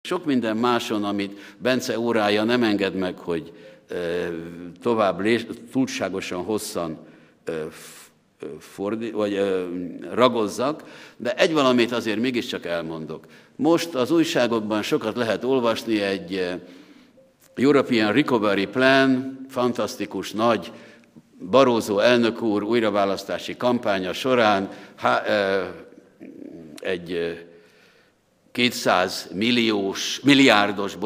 Sok minden máson, amit Bence órája nem enged meg, hogy tovább túlságosan hosszan ragozzak, de egy valamit azért mégiscsak elmondok. Most az újságokban sokat lehet olvasni egy European Recovery Plan, fantasztikus nagy Barroso elnök úr újraválasztási kampánya során egy 200 milliárdos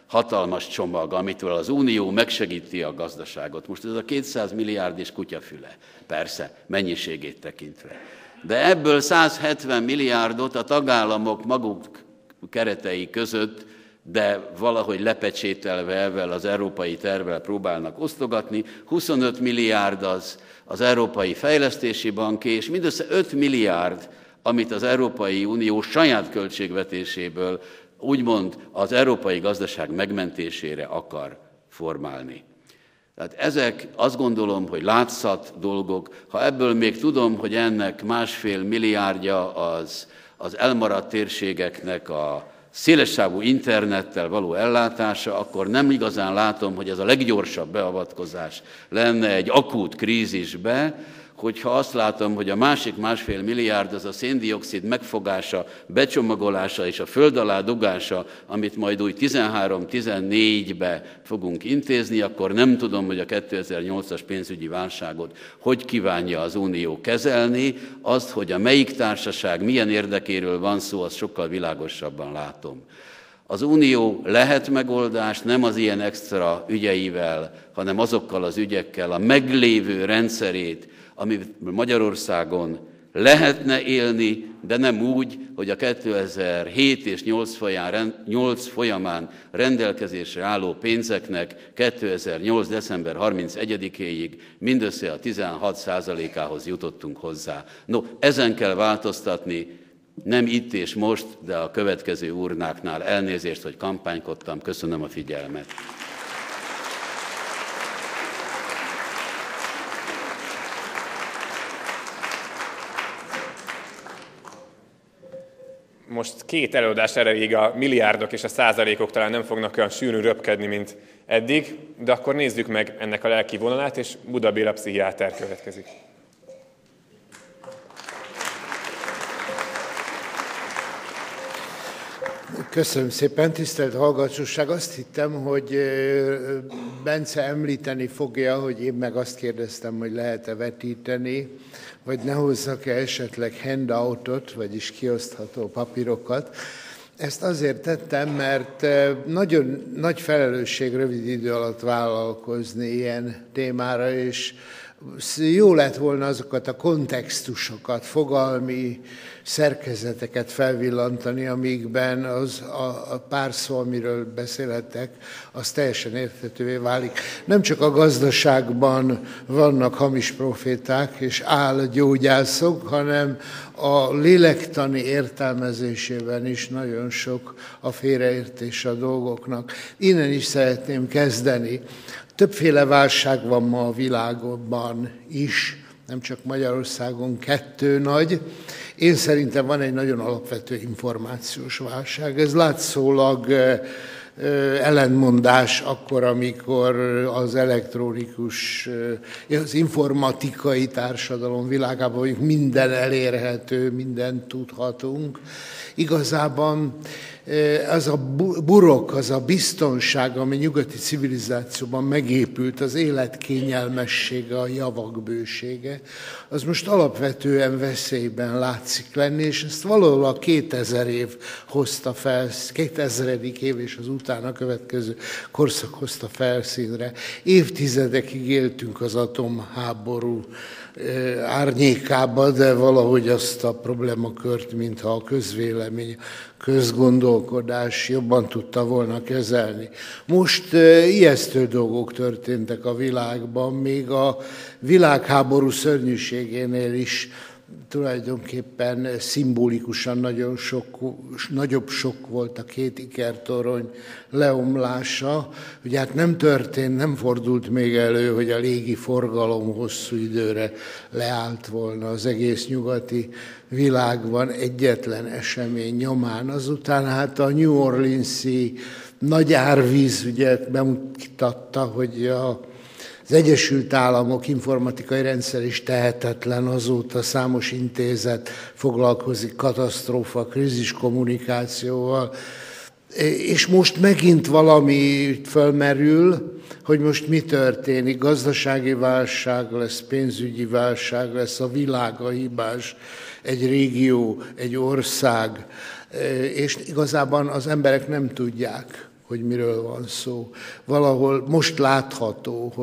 hatalmas csomag, amitől az Unió megsegíti a gazdaságot. Most ez a 200 milliárd is kutyafüle, persze, mennyiségét tekintve. De ebből 170 milliárdot a tagállamok maguk keretei között, de valahogy lepecsételve ezzel az európai tervvel próbálnak osztogatni. 25 milliárd az Európai Fejlesztési Bank, és mindössze 5 milliárd, amit az Európai Unió saját költségvetéséből úgymond az európai gazdaság megmentésére akar formálni. Tehát ezek azt gondolom, hogy látszat dolgok. Ha ebből még tudom, hogy ennek 1,5 milliárdja az elmaradt térségeknek a szélessávú internettel való ellátása, akkor nem igazán látom, hogy ez a leggyorsabb beavatkozás lenne egy akút krízisbe, hogyha azt látom, hogy a másik 1,5 milliárd az a széndioxid megfogása, becsomagolása és a föld alá dugása, amit majd úgy 13-14-be fogunk intézni, akkor nem tudom, hogy a 2008-as pénzügyi válságot hogy kívánja az Unió kezelni. Azt, hogy a melyik társaság milyen érdekéről van szó, azt sokkal világosabban látom. Az Unió lehet megoldás, nem az ilyen extra ügyeivel, hanem azokkal az ügyekkel, a meglévő rendszerét, amivel Magyarországon lehetne élni, de nem úgy, hogy a 2007 és 2008 folyamán rendelkezésre álló pénzeknek 2008. december 31-éig mindössze a 16%-ához jutottunk hozzá. No, ezen kell változtatni, nem itt és most, de a következő urnáknál. Elnézést, hogy kampánykodtam, köszönöm a figyelmet. Most két előadás erejéig a milliárdok és a százalékok talán nem fognak olyan sűrűn röpkedni, mint eddig, de akkor nézzük meg ennek a lelki vonalát, és Buda Béla pszichiáter következik. Köszönöm szépen, tisztelt hallgatóság! Azt hittem, hogy Bence említeni fogja, hogy én meg azt kérdeztem, hogy lehet-e vetíteni, vagy ne hozzak-e esetleg handoutot, vagyis kiosztható papírokat. Ezt azért tettem, mert nagyon nagy felelősség rövid idő alatt vállalkozni ilyen témára, és jó lett volna azokat a kontextusokat, fogalmi szerkezeteket felvillantani, amikben a pár szó, amiről beszélhettek, az teljesen érthetővé válik. Nem csak a gazdaságban vannak hamis proféták és álgyógyászok, hanem a lélektani értelmezésében is nagyon sok a félreértés a dolgoknak. Innen is szeretném kezdeni. Többféle válság van ma a világban is, nem csak Magyarországon, kettő nagy. Én szerintem van egy nagyon alapvető információs válság. Ez látszólag ellentmondás akkor, amikor az elektronikus, az informatikai társadalom világában vagyunk, minden elérhető, mindent tudhatunk. Igazában az a burok, az a biztonság, ami nyugati civilizációban megépült, az élet kényelmessége, a javak bősége, az most alapvetően veszélyben látszik lenni, és ezt valahol a 2000 év hozta fel, 2000. év és az utána következő korszak hozta felszínre. Évtizedekig éltünk az atomháború árnyékába, de valahogy azt a problémakört, mintha a közvélemény, közgondolkodás jobban tudta volna kezelni. Most ijesztő dolgok történtek a világban, még a világháború szörnyűségénél is tulajdonképpen szimbolikusan nagyobb sok volt a két ikertorony leomlása. Ugye hát nem történt, nem fordult még elő, hogy a légi forgalom hosszú időre leállt volna az egész nyugati világban egyetlen esemény nyomán. Azután hát a New Orleans-i nagy árvíz ugye bemutatta, hogy az Egyesült Államok informatikai rendszer is tehetetlen, azóta számos intézet foglalkozik katasztrófa, krízis kommunikációval, és most megint valami fölmerül, hogy most mi történik. Gazdasági válság lesz, pénzügyi válság lesz, a világ a hibás, egy régió, egy ország, és igazában az emberek nem tudják, hogy miről van szó. Valahol most látható,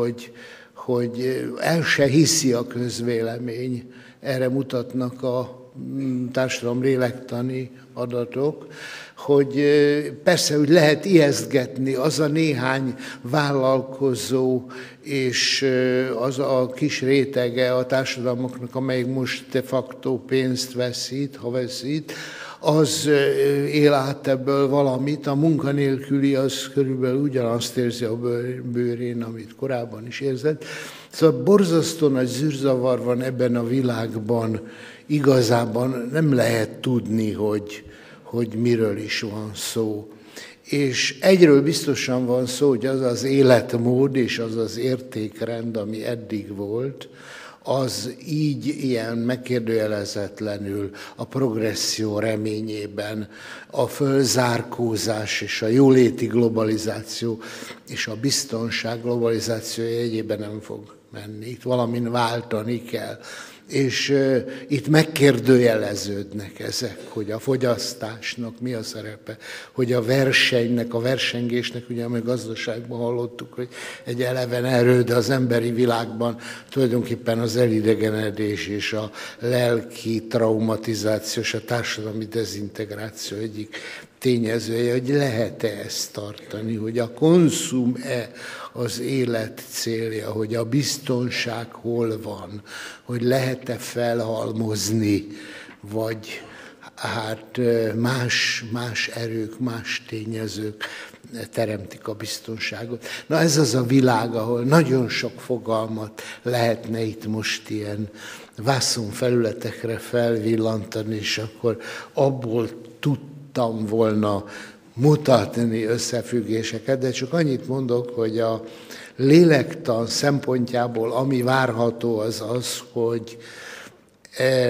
hogy el se hiszi a közvélemény, erre mutatnak a társadalom lélektani adatok, hogy persze, hogy lehet ijesztgetni az a néhány vállalkozó és az a kis rétege a társadalmaknak, amelyik most de facto pénzt veszít, ha veszít, az él át ebből valamit, a munkanélküli az körülbelül ugyanazt érzi a bőrén, amit korábban is érzett. Szóval borzasztó nagy zűrzavar van ebben a világban, igazában nem lehet tudni, hogy miről is van szó. És egyről biztosan van szó, hogy az az életmód és az az értékrend, ami eddig volt, az így ilyen megkérdőjelezetlenül a progresszió reményében, a fölzárkózás és a jóléti globalizáció és a biztonság globalizációja jegyében nem fog menni. Itt valamin váltani kell. És itt megkérdőjeleződnek ezek, hogy a fogyasztásnak mi a szerepe, hogy a versenynek, a versengésnek, ugye a gazdaságban hallottuk, hogy egy eleven erő, de az emberi világban tulajdonképpen az elidegenedés és a lelki traumatizáció és a társadalmi dezintegráció egyik tényezője, hogy lehet-e ezt tartani, hogy a konszum-e az élet célja, hogy a biztonság hol van, hogy lehet-e felhalmozni, vagy hát más erők, más tényezők teremtik a biztonságot. Na ez az a világ, ahol nagyon sok fogalmat lehetne itt most ilyen vászonfelületekre felvillantani, és akkor abból tudtam volna mutatni összefüggéseket, de csak annyit mondok, hogy a lélektan szempontjából ami várható az az, hogy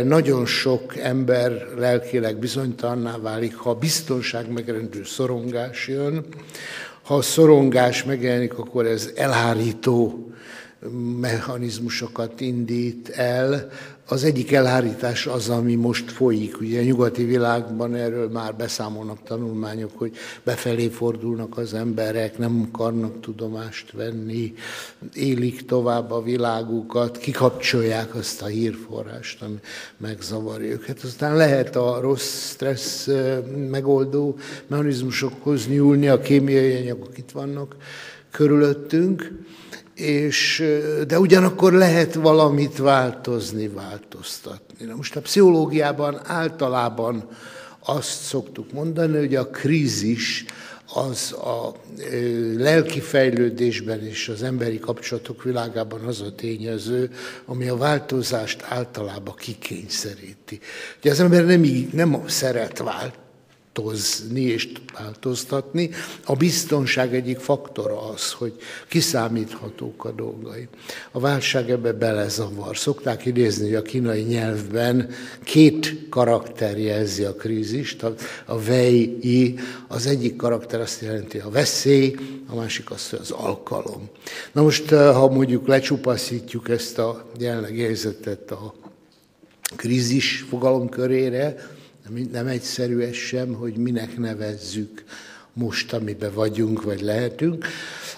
nagyon sok ember lelkileg bizonytalanná válik, ha a biztonság megrendül, szorongás jön. Ha a szorongás megjelenik, akkor ez elhárító mechanizmusokat indít el. Az egyik elhárítás az, ami most folyik. Ugye a nyugati világban erről már beszámolnak tanulmányok, hogy befelé fordulnak az emberek, nem akarnak tudomást venni, élik tovább a világukat, kikapcsolják azt a hírforrást, ami megzavarja őket. Aztán lehet a rossz stressz megoldó mechanizmusokhoz nyúlni, a kémiai anyagok itt vannak körülöttünk, de ugyanakkor lehet valamit változtatni. Na most a pszichológiában általában azt szoktuk mondani, hogy a krízis az a lelki fejlődésben és az emberi kapcsolatok világában az a tényező, ami a változást általában kikényszeríti. Ugye az ember nem szeret változni és változtatni. A biztonság egyik faktora az, hogy kiszámíthatók a dolgai. A válság ebbe belezavar. Szokták idézni, hogy a kínai nyelvben 2 karakter jelzi a krízist. A wei, az egyik karakter azt jelenti a veszély, a másik azt, hogy az alkalom. Na most, ha mondjuk lecsupaszítjuk ezt a jelenlegi helyzetet a krízis fogalomkörére, nem egyszerű ez sem, hogy minek nevezzük most, amiben vagyunk, vagy lehetünk,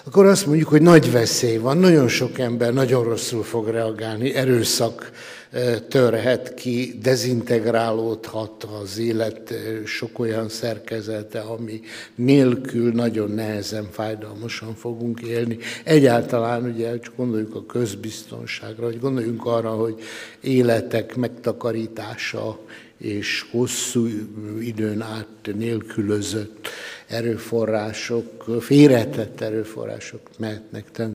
akkor azt mondjuk, hogy nagy veszély van, nagyon sok ember nagyon rosszul fog reagálni, erőszak törhet ki, dezintegrálódhat az élet sok olyan szerkezete, ami nélkül nagyon nehezen, fájdalmasan fogunk élni. Egyáltalán ugye csak gondoljuk a közbiztonságra, vagy gondoljunk arra, hogy életek megtakarítása és hosszú időn át nélkülözött erőforrások, félretett erőforrások mehetnek